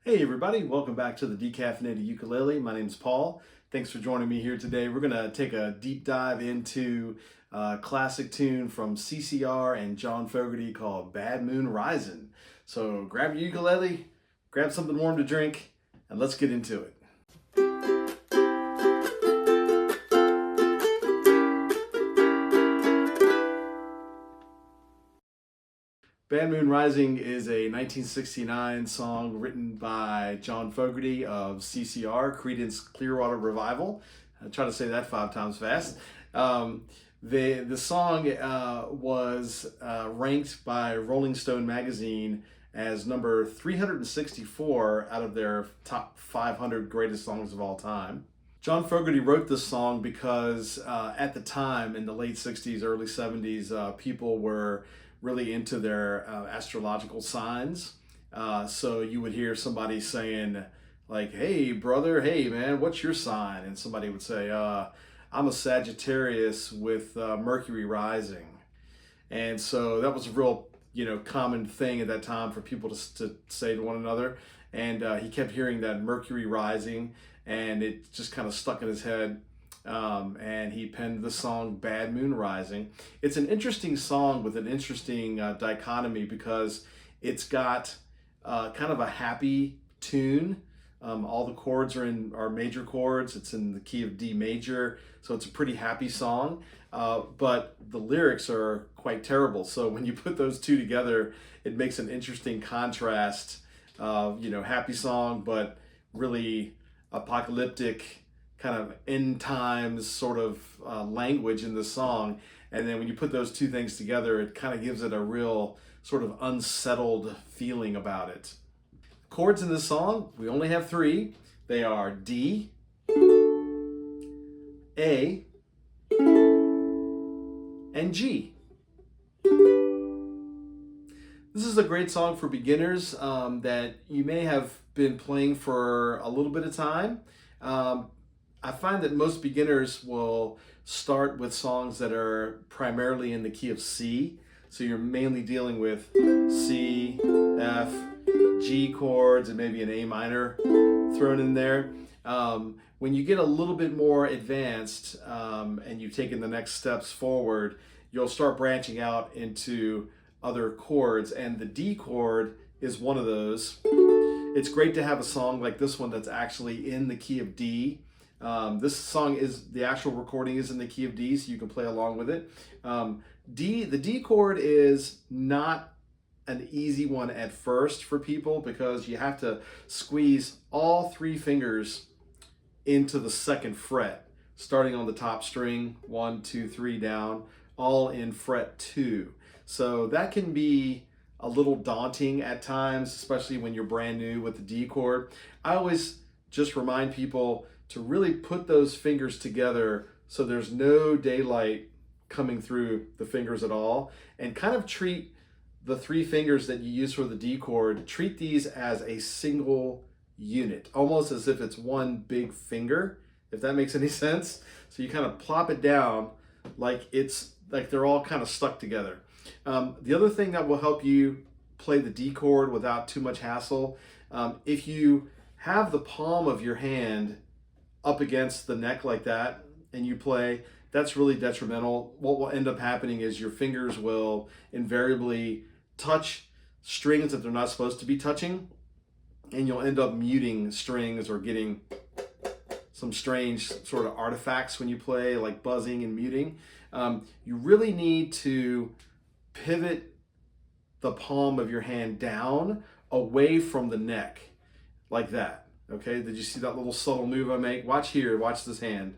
Hey everybody, welcome back to the Decaffeinated Ukulele. My name is Paul. Thanks for joining me here today. We're going to take a deep dive into a classic tune from CCR and John Fogerty called Bad Moon Rising. So grab your ukulele, grab something warm to drink, and let's get into it. Bad Moon Rising is a 1969 song written by John Fogerty of CCR, Creedence Clearwater Revival. I try to say that 5 times fast. The song was ranked by Rolling Stone magazine as number 364 out of their top 500 greatest songs of all time. John Fogerty wrote this song because at the time in the late 60s, early 70s, people were really into their astrological signs. So you would hear somebody saying like, hey brother, hey man, what's your sign? And somebody would say, I'm a Sagittarius with Mercury rising. And so that was a real, common thing at that time for people to say to one another. And he kept hearing that Mercury rising, and it just kind of stuck in his head. And he penned the song Bad Moon Rising. It's an interesting song with an interesting dichotomy because it's got kind of a happy tune. All the chords are major chords. It's in the key of D major, so it's a pretty happy song. But the lyrics are quite terrible. So when you put those two together, it makes an interesting contrast. Happy song, but really apocalyptic, kind of end times sort of language in the song. And then when you put those two things together, it kind of gives it a real sort of unsettled feeling about it. Chords in this song, we only have 3. They are D, A, and G. This is a great song for beginners that you may have been playing for a little bit of time. I find that most beginners will start with songs that are primarily in the key of C. So you're mainly dealing with C, F, G chords, and maybe an A minor thrown in there. When you get a little bit more advanced and you've taken the next steps forward, you'll start branching out into other chords, and the D chord is one of those. It's great to have a song like this one that's actually in the key of D. This song the actual recording is in the key of D, so you can play along with it. The D chord is not an easy one at first for people because you have to squeeze all 3 fingers into the 2nd fret, starting on the top string, 1, 2, 3 down, all in fret 2. So that can be a little daunting at times, especially when you're brand new with the D chord. I always just remind people to really put those fingers together so there's no daylight coming through the fingers at all, and kind of treat the 3 fingers that you use for the D chord, treat these as a single unit, almost as if it's one big finger, if that makes any sense. So you kind of plop it down like they're all kind of stuck together. The other thing that will help you play the D chord without too much hassle, if you have the palm of your hand up against the neck like that and you play, that's really detrimental. What will end up happening is your fingers will invariably touch strings that they're not supposed to be touching, and you'll end up muting strings or getting some strange sort of artifacts when you play, like buzzing and muting. You really need to pivot the palm of your hand down away from the neck like that. Okay, did you see that little subtle move I make? Watch here, watch this hand.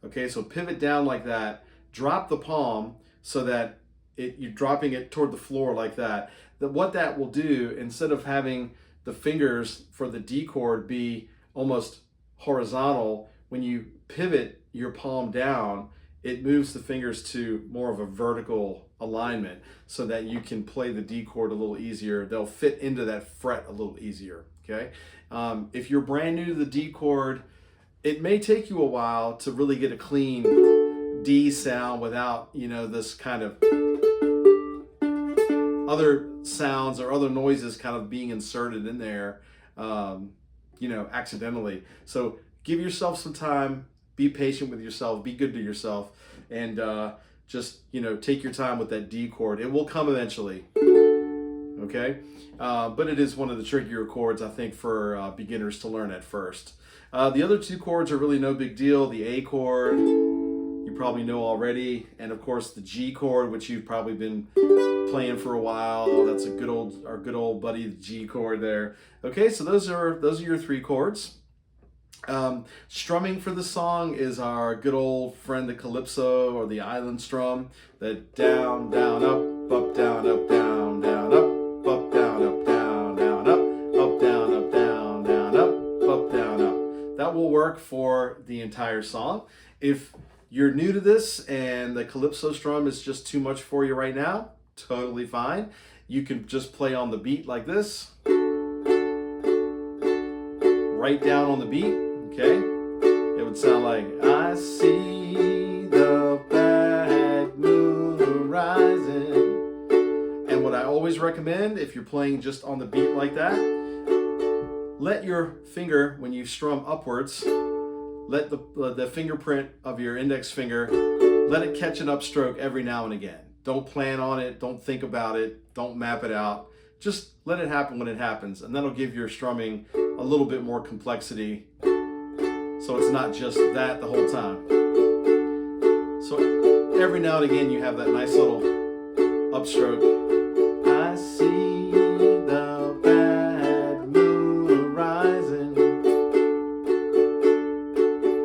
Okay, so pivot down like that, drop the palm so that you're dropping it toward the floor like that. What that will do, instead of having the fingers for the D chord be almost horizontal, when you pivot your palm down, it moves the fingers to more of a vertical alignment so that you can play the D chord a little easier. They'll fit into that fret a little easier, okay? If you're brand new to the D chord, it may take you a while to really get a clean D sound without, this kind of other sounds or other noises kind of being inserted in there. you know, accidentally. So give yourself some time, be patient with yourself, be good to yourself, and just, you know, take your time with that D chord. It will come eventually, okay? But it is one of the trickier chords, I think, for beginners to learn at first. The other two chords are really no big deal. The A chord, you probably know already, and of course the G chord, which you've probably been playing for a while. That's our good old buddy, the G chord there. Okay, so those are your three chords. Strumming for the song is our good old friend, the calypso or the island strum. The down, down, up, up, down, up, down, down, up, up, down, up, down, down, up, down, up, down, down, up, down, up. That will work for the entire song. If you're new to this and the calypso strum is just too much for you right now, totally fine. You can just play on the beat like this. Right down on the beat, okay? It would sound like, I see the bad moon rising. And what I always recommend, if you're playing just on the beat like that, let your finger, when you strum upwards, let the fingerprint of your index finger, let it catch an upstroke every now and again. Don't plan on it, don't think about it, don't map it out. Just let it happen when it happens, and that'll give your strumming a little bit more complexity, so it's not just that the whole time. So every now and again you have that nice little upstroke. I see the bad moon rising.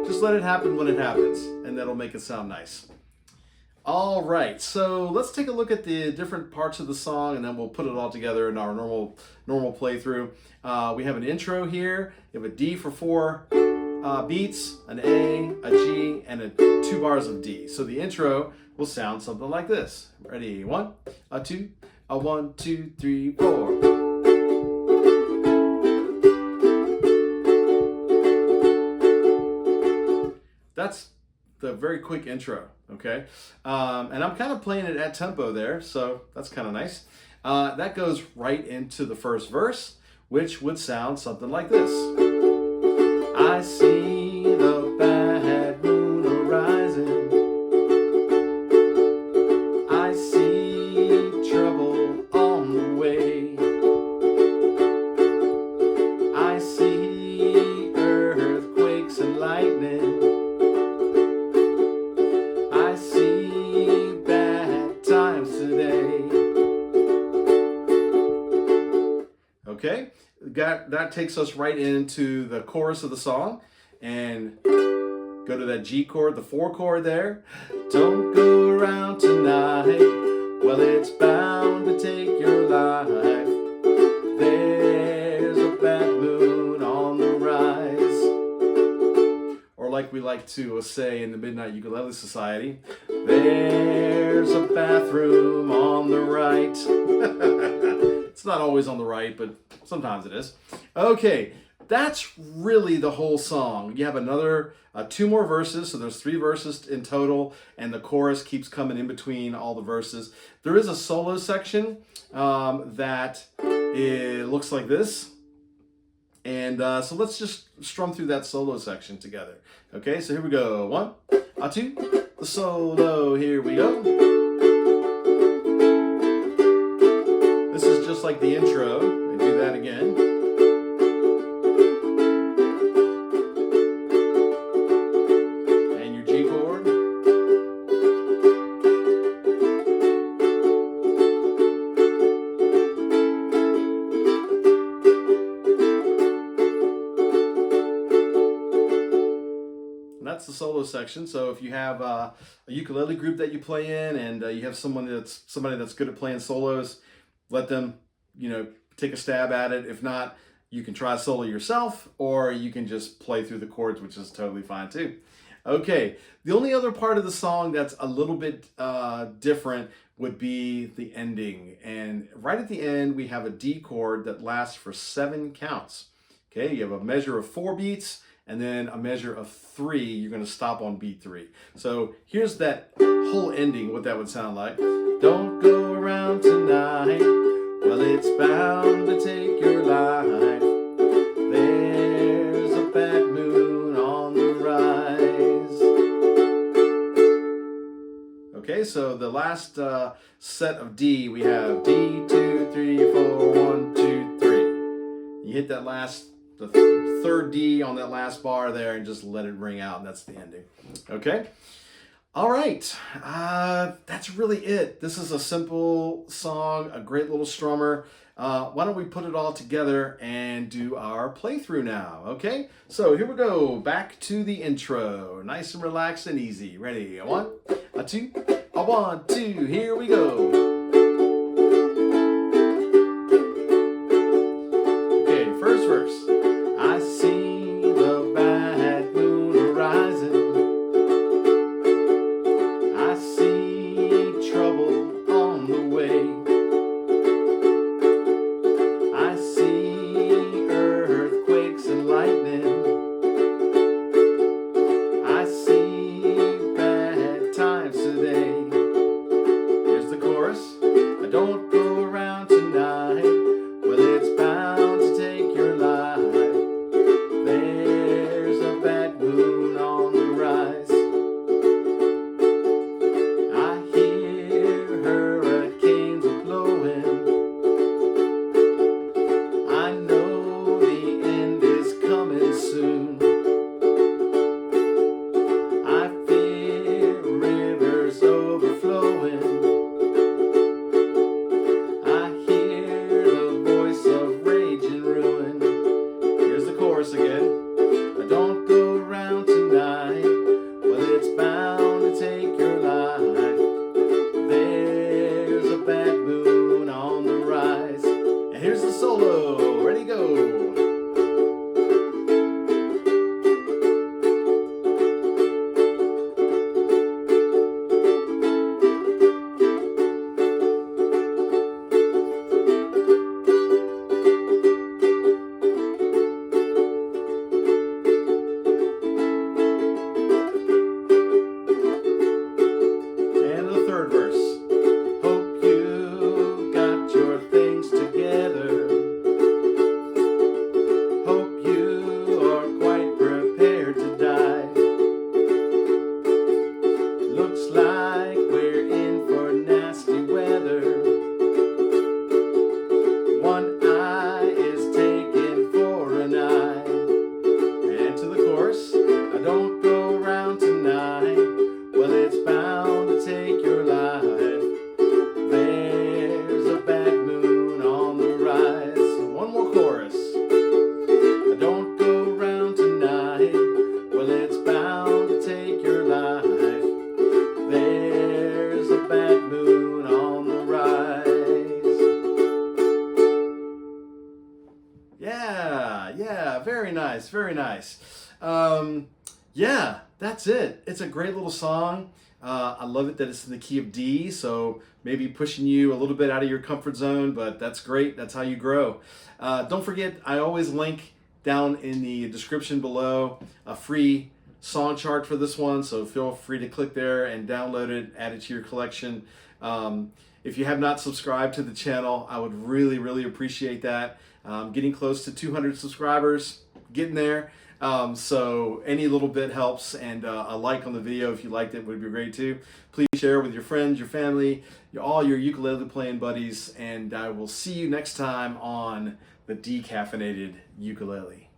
Just let it happen when it happens, and that'll make it sound nice. All right, so let's take a look at the different parts of the song, and then we'll put it all together in our normal playthrough. We have an intro here. We have a D for 4 beats, an A, a G, and 2 bars of D. So the intro will sound something like this. Ready? 1, a 2, a 1, 2, 3, 4. That's the very quick intro, okay? And I'm kind of playing it at tempo there, so that's kind of nice. That goes right into the first verse, which would sound something like this. I see the bad moon arising. I see trouble on the way. I see earthquakes and lightning. I see bad times today. Okay, that takes us right into the chorus of the song. And go to that G chord, the 4 chord there. Don't go around tonight, well, it's bound to take your life. There's a bad moon on the rise. Or like we like to say in the Midnight Ukulele Society, there's a bathroom on the right. It's not always on the right, but sometimes it is. Okay, that's really the whole song. You have another 2 more verses, so there's 3 verses in total, and the chorus keeps coming in between all the verses. There is a solo section that it looks like this. And so let's just strum through that solo section together. Okay, so here we go. 1, a 2, the solo, here we go. This is just like the intro. I do that again. And your G chord. And that's the solo section. So if you have a ukulele group that you play in, and you have somebody that's good at playing solos, let them, you know, take a stab at it. If not, you can try solo yourself, or you can just play through the chords, which is totally fine too. Okay, the only other part of the song that's a little bit different would be the ending. And right at the end, we have a D chord that lasts for 7 counts. Okay, you have a measure of 4 beats, and then a measure of 3. You're going to stop on beat 3. So here's that whole ending, what that would sound like. Don't go around tonight, well, it's bound to take your life. so the last set of D, we have D, 2, 3, 4, 1, 2, 3. You hit that the third D on that last bar there and just let it ring out, and that's the ending. Okay? All right, that's really it. This is a simple song, a great little strummer. Why don't we put it all together and do our playthrough now, okay? So here we go, back to the intro. Nice and relaxed and easy. Ready? A 1, a 2, a 1, 2, here we go. Okay, first verse. I see the bad moon arising. I see trouble on the way. I see earthquakes and lightning. I see bad times today. Here's the chorus. I don't go around tonight. Well, it's bound to take your life. There's a bad moon on the rise. I hear hurricanes are blowing. I know the end is coming soon. I fear rivers overflowing. I hear the voice of rage and ruin. Here's the chorus again. I don't go around tonight. Well, it's bound to take your life. There's a bad moon on the rise. And here's the solo. Ready, go. And the third verse. Hope you got your things together. Hope you are quite prepared to die. Looks like we're in for nasty weather. One eye is taken for an eye. And to the chorus. I don't go around tonight. Well, it's bound to take your life. There's a bad moon on the rise. One more chorus. I don't go around tonight. Well, it's bound to take your life. There's a bad moon on the rise. Yeah, very nice, very nice. Yeah, that's it. It's a great little song. I love it that it's in the key of D, so maybe pushing you a little bit out of your comfort zone, but that's great. That's how you grow. Don't forget, I always link down in the description below a free song chart for this one, so feel free to click there and download it, add it to your collection. If you have not subscribed to the channel, I would really, really appreciate that. Getting close to 200 subscribers, getting there. So any little bit helps, and a like on the video if you liked it would be great too. Please share with your friends, your family, all your ukulele playing buddies, and I will see you next time on the Decaffeinated Ukulele.